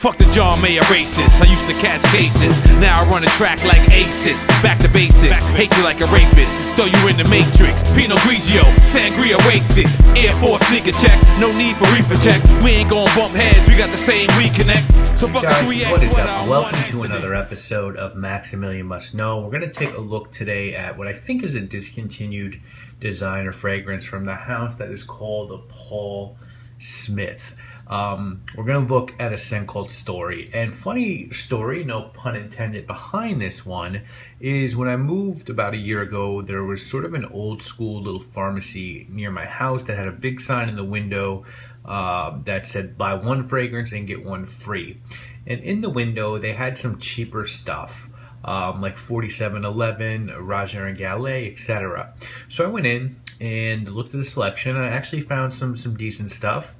Fuck the John Mayer racist. I used to catch cases. Now I run a track like aces. Back to basics. Hate you like a rapist. Throw you in the matrix. Pinot Grigio. Sangria wasted. Air Force sneaker check. No need for reefer check. We ain't gonna bump heads. We got the same reconnect. So fuck guys, a 3X. what is up? Welcome to another episode of Maximilian Must Know. We're going to take a look today at what I think is a discontinued designer fragrance from the house that is called the Paul Smith. We're going to look at a scent called Story. And funny story, no pun intended, behind this one is when I moved about a year ago, there was sort of an old school little pharmacy near my house that had a big sign in the window that said buy one fragrance and get one free. And in the window, they had some cheaper stuff. Like 4711, Roger and Gallet, etc. So I went in and looked at the selection, and I actually found some decent stuff.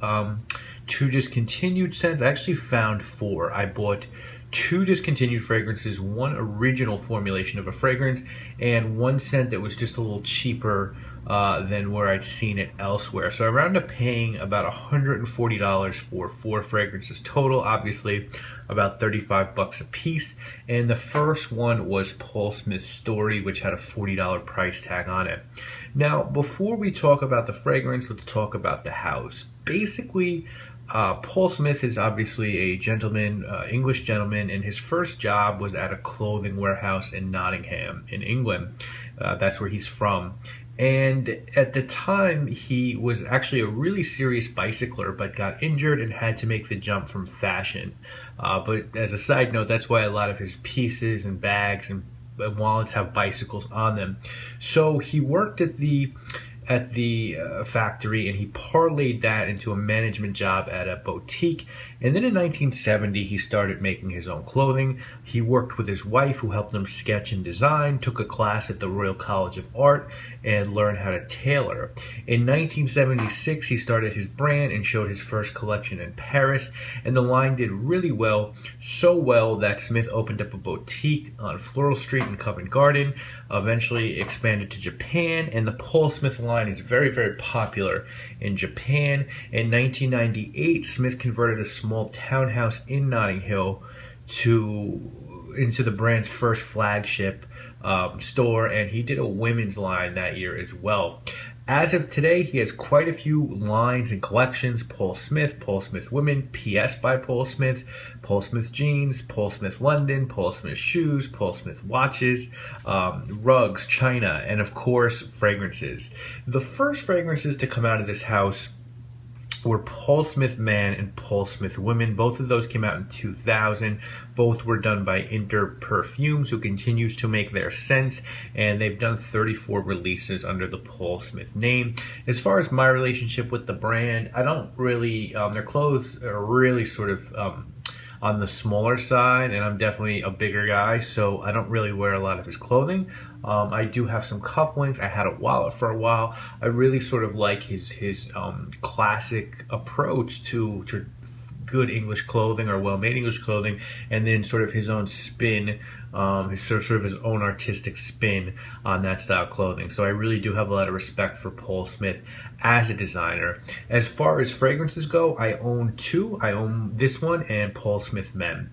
Two discontinued scents. I actually found four. I bought two discontinued fragrances, one original formulation of a fragrance, and one scent that was just a little cheaper than where I'd seen it elsewhere. So I rounded up paying about $140 for four fragrances total, obviously about 35 bucks a piece. And the first one was Paul Smith's Story, which had a $40 price tag on it. Now, before we talk about the fragrance, let's talk about the house. Basically, Paul Smith is obviously a gentleman, English gentleman, and his first job was at a clothing warehouse in Nottingham, in England. That's where he's from. And at the time, he was actually a really serious bicycler, but got injured and had to make the jump from fashion. But as a side note, that's why a lot of his pieces and bags and wallets have bicycles on them. So he worked at the factory, and he parlayed that into a management job at a boutique. And then in 1970, he started making his own clothing. He worked with his wife, who helped him sketch and design, took a class at the Royal College of Art, and learned how to tailor. In 1976, he started his brand and showed his first collection in Paris, and the line did really well, so well that Smith opened up a boutique on Floral Street in Covent Garden, eventually expanded to Japan, and the Paul Smith line is very, very popular in Japan. In 1998, Smith converted a small townhouse in Notting Hill into the brand's first flagship store, and he did a women's line that year as well. As of today, he has quite a few lines and collections: Paul Smith Women, PS by Paul Smith Jeans, Paul Smith London, Paul Smith Shoes, Paul Smith Watches, rugs, china, and of course, fragrances. The first fragrances to come out of this house were Paul Smith Man and Paul Smith Women. Both of those came out in 2000. Both were done by Inter Perfumes, who continues to make their scents, and they've done 34 releases under the Paul Smith name. As far as my relationship with the brand, I don't really, their clothes are really sort of on the smaller side, and I'm definitely a bigger guy, so I don't really wear a lot of his clothing. I do have some cufflinks. I had a wallet for a while. I really sort of like his classic approach to good English clothing, or well-made English clothing, and then sort of his own spin, his own artistic spin on that style of clothing. So I really do have a lot of respect for Paul Smith as a designer. As far as fragrances go, I own two. I own this one and Paul Smith Men.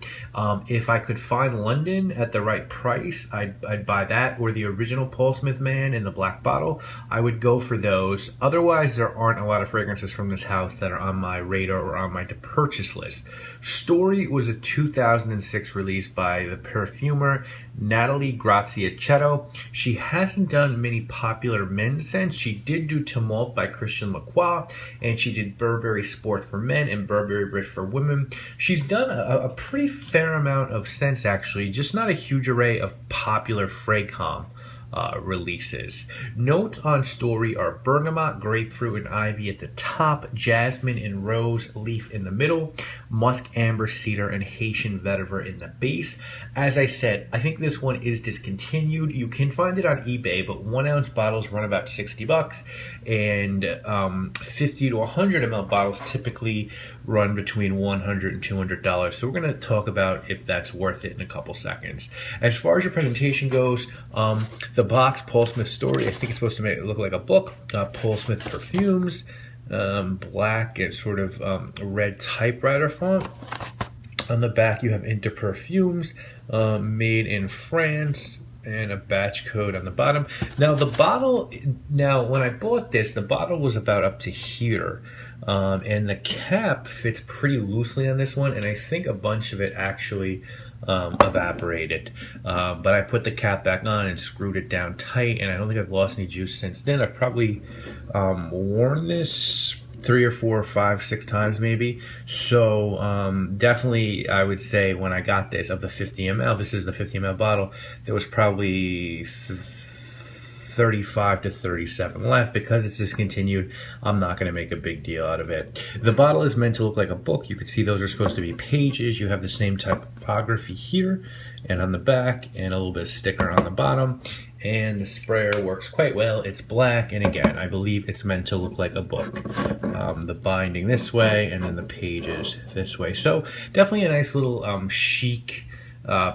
If I could find London at the right price, I'd buy that, or the original Paul Smith Man in the black bottle. I would go for those. Otherwise, there aren't a lot of fragrances from this house that are on my radar or on my to purchase list. Story was a 2006 release by the perfumer Natalie Graziacchetto. She hasn't done many popular men's scents. She did do Tumult by Christian Lacroix, and she did Burberry Sport for men and Burberry Rich for women. She's done a pretty fair amount of scents, actually, just not a huge array of popular Fragcom releases. Notes on Story are bergamot, grapefruit, and ivy at the top, jasmine and rose leaf in the middle, musk, amber, cedar, and Haitian vetiver in the base. As I said, I think this one is discontinued. You can find it on eBay, but 1 ounce bottles run about 60 bucks, and 50 to 100 ml bottles typically run between $100 and $200. So we're going to talk about if that's worth it in a couple seconds. As far as your presentation goes, the box, Paul Smith Story, I think it's supposed to make it look like a book. Paul Smith Perfumes, black and sort of red typewriter font. On the back, you have Inter Perfumes, made in France, and a batch code on the bottom. Now, the bottle, when I bought this, the bottle was about up to here. And the cap fits pretty loosely on this one, and I think a bunch of it actually evaporated. But I put the cap back on and screwed it down tight, and I don't think I've lost any juice since then. I've probably worn this 3 or 4 or 5, 6 times maybe. So definitely I would say when I got this, of the 50 ml, this is the 50 ml bottle, there was probably 35 to 37 left. Because it's discontinued, I'm not going to make a big deal out of it. The bottle is meant to look like a book. You can see those are supposed to be pages. You have the same typography here and on the back, and a little bit of sticker on the bottom. And the sprayer works quite well. It's black, and again, I believe it's meant to look like a book. The binding this way, and then the pages this way. So definitely a nice little chic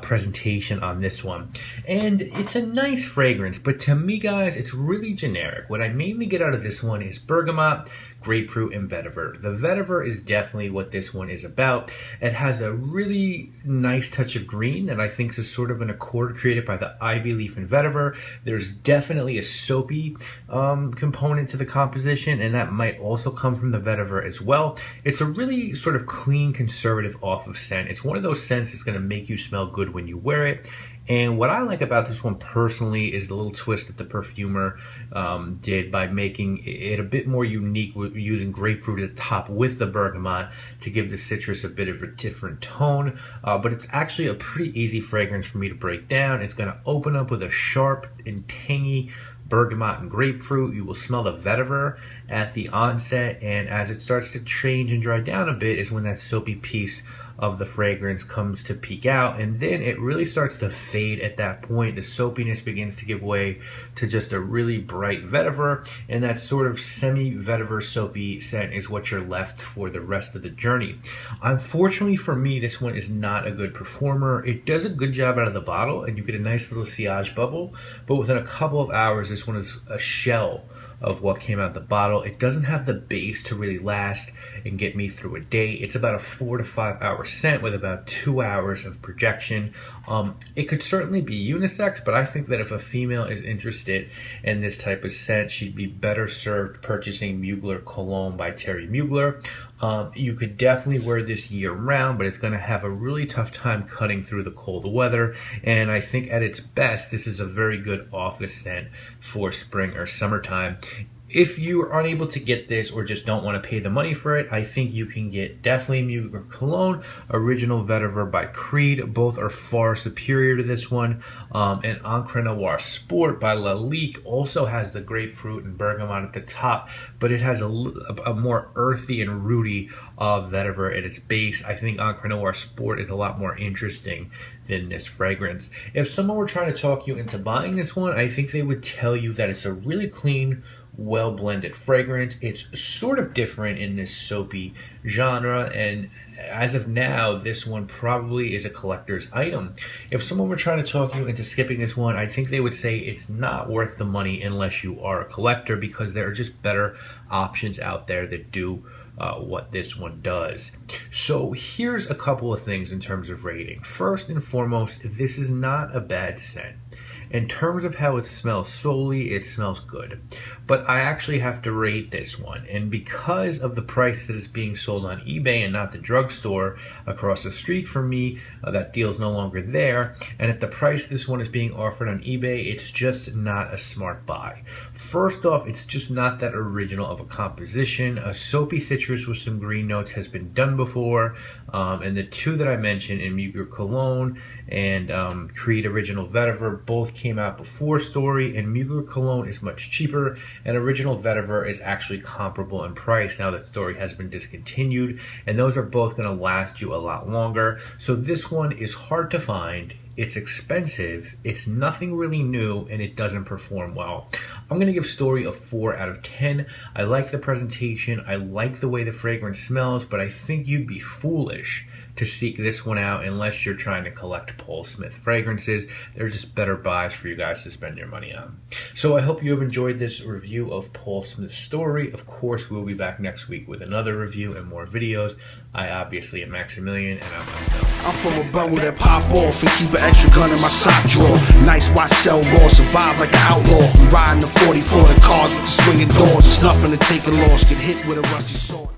presentation on this one. And it's a nice fragrance, but to me, guys, it's really generic. What I mainly get out of this one is bergamot, grapefruit, and vetiver. The vetiver is definitely what this one is about. It has a really nice touch of green that I think is sort of an accord created by the ivy leaf and vetiver. There's definitely a soapy component to the composition, and that might also come from the vetiver as well. It's a really sort of clean, conservative off of scent. It's one of those scents that's going to make you smell good when you wear it. And what I like about this one personally is the little twist that the perfumer did by making it a bit more unique, with using grapefruit at the top with the bergamot to give the citrus a bit of a different tone. But it's actually a pretty easy fragrance for me to break down. It's going to open up with a sharp and tangy bergamot and grapefruit. You will smell the vetiver at the onset, and as it starts to change and dry down a bit is when that soapy piece of the fragrance comes to peak out, and then it really starts to fade at that point. The soapiness begins to give way to just a really bright vetiver, and that sort of semi-vetiver soapy scent is what you're left for the rest of the journey. Unfortunately for me, this one is not a good performer. It does a good job out of the bottle, and you get a nice little sillage bubble, but within a couple of hours, this one is a shell of what came out of the bottle. It doesn't have the base to really last and get me through a day. It's about a 4 to 5 hour scent with about 2 hours of projection. It could certainly be unisex, but I think that if a female is interested in this type of scent, she'd be better served purchasing Mugler Cologne by Terry Mugler. You could definitely wear this year round, but it's going to have a really tough time cutting through the cold weather. And I think at its best, this is a very good office scent for spring or summertime. If you are unable to get this or just don't want to pay the money for it, I think you can get definitely Mugler Cologne, Original Vetiver by Creed. Both are far superior to this one. And Encre Noir Sport by Lalique also has the grapefruit and bergamot at the top, but it has a more earthy and rooty vetiver at its base. I think Encre Noir Sport is a lot more interesting than this fragrance. If someone were trying to talk you into buying this one, I think they would tell you that it's a really clean, well-blended fragrance. It's sort of different in this soapy genre, and as of now, this one probably is a collector's item. If someone were trying to talk you into skipping this one, I think they would say it's not worth the money unless you are a collector, because there are just better options out there that do what this one does. So here's a couple of things in terms of rating. First and foremost, this is not a bad scent. In terms of how it smells solely, it smells good. But I actually have to rate this one. And because of the price that is being sold on eBay and not the drugstore across the street from me, that deal's no longer there. And at the price this one is being offered on eBay, it's just not a smart buy. First off, it's just not that original of a composition. A soapy citrus with some green notes has been done before. And the two that I mentioned in Mugler Cologne and Creed Original Vetiver both came out before Story, and Mugler Cologne is much cheaper, and Original Vetiver is actually comparable in price now that Story has been discontinued, and those are both going to last you a lot longer. So this one is hard to find, it's expensive, it's nothing really new, and it doesn't perform well. I'm going to give Story a 4 out of 10. I like the presentation, I like the way the fragrance smells, but I think you'd be foolish to seek this one out unless you're trying to collect Paul Smith fragrances. They're just better buys for you guys to spend your money on. So I hope you have enjoyed this review of Paul Smith's Story. Of course, we'll be back next week with another review and more videos. I obviously am Maximilian, and I must know. I'm from a borough that pop off and keep an extra gun in my sock drawer. Nice watch, sell raw, survive like an outlaw. From riding the 44 in cars with the swinging doors. It's nothing to take a loss, get hit with a rusty sword.